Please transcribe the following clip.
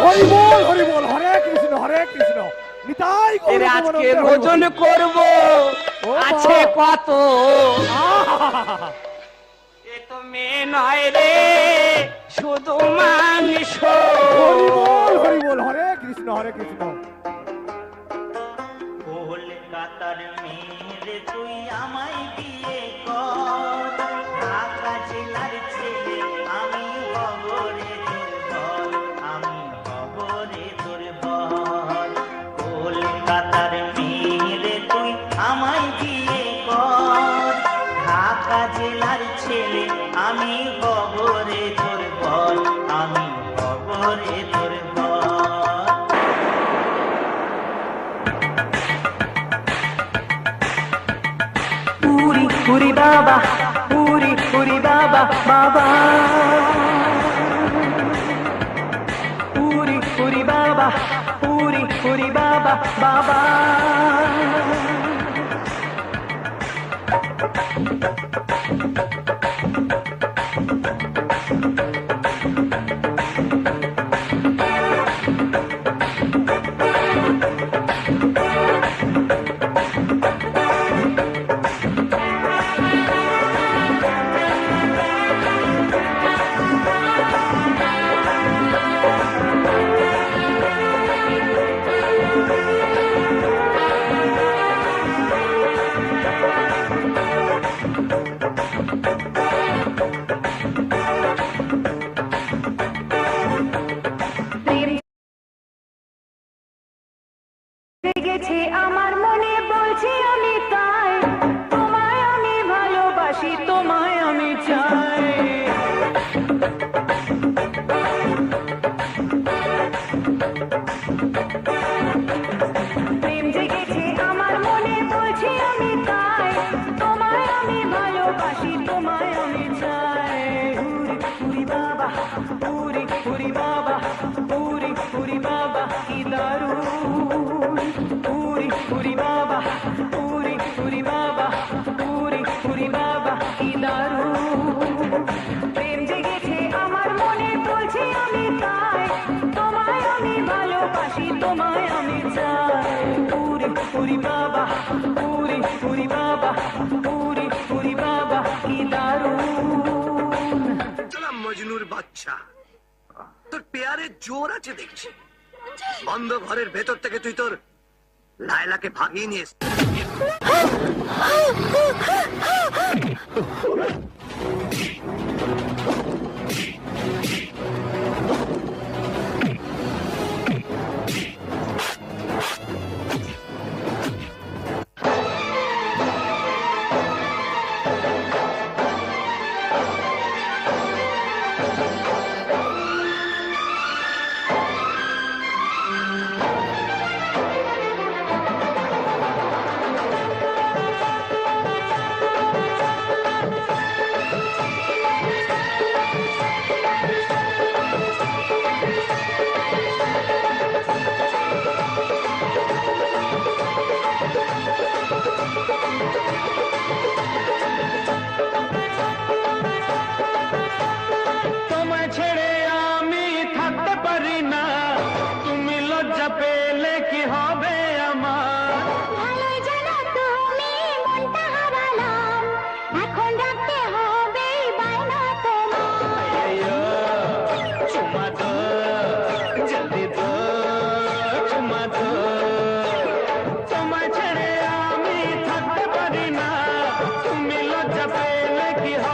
হরি বল হরি বল, হরে কৃষ্ণ হরে কৃষ্ণ, নিতাই গৌর এর আজকে প্রেমানন্দে হরি বল। ভোজন করব ও মা। আছে কত, আহা! এ তো মেয়ে নয় রে শুধু মাংস। হরি বল হরে কৃষ্ণ হরে কৃষ্ণ। কলকাতার মেয়ে তুই আমায় বিয়ে কর, ঢাকা জেলার ছেলে আমি হব রে তোর বর, আমি হব রে তোর বর। কলকাতার মেয়ে তুই আমায় বিয়ে কর, ঢাকা জেলার ছেলে আমি হব রে তোর বর, আমি হব রে তোর বর। পুরি পুরি বাবা, পুরি পুরি বাবা বাবা, পুরি পুরি বাবা, পুরি পুরি বাবা বাবা। জেগেছে আমার মনে বলছি আমি তাই, তোমায় আমি ভালোবাসি তোমায় আমি চাই। প্রেম জেগেছে আমার মনে বলছি আমি তাই, তোমায় আমি ভালোবাসি তোমায় আমি চাই। পুরি পুরি বাবা, পুরি পুরি বাবা, পুরি পুরি বাবা কি দারুণ। পুরি পুরি বাবা, পুরি পুরি বাবা, পুরি পুরি বাবা কি দারুণ। প্রেম জেগেছে আমার মনে বলছি আমি তাই, তোমায় আমি ভালোবাসি তোমায় আমি চাই। পুরি পুরি বাবা, পুরি পুরি বাবা, পুরি পুরি বাবা কি দারুণ। মজনুর বাচ্চা, তোর পেয়ারে জোর আছে দেখছি। বন্ধ ঘরের ভেতর থেকে তুই তোর লায়লাকে ভাগিয়ে নিয়ে এসেছিস। তোমায় ছেড়ে আমি থাকতে পারি না, তুমি লজ্জা পেলে কি হবে আমার। ভালোই জানো তুমি মনটা হারালাম, এখন রাখতে হবে বায়না তোমার। আইয়ো, চুমা দো, জলদি দো, চুমা দো। তোমায় ছেড়ে আমি থাকতে পারি না, তুমি লজ্জা পেলে কি হবে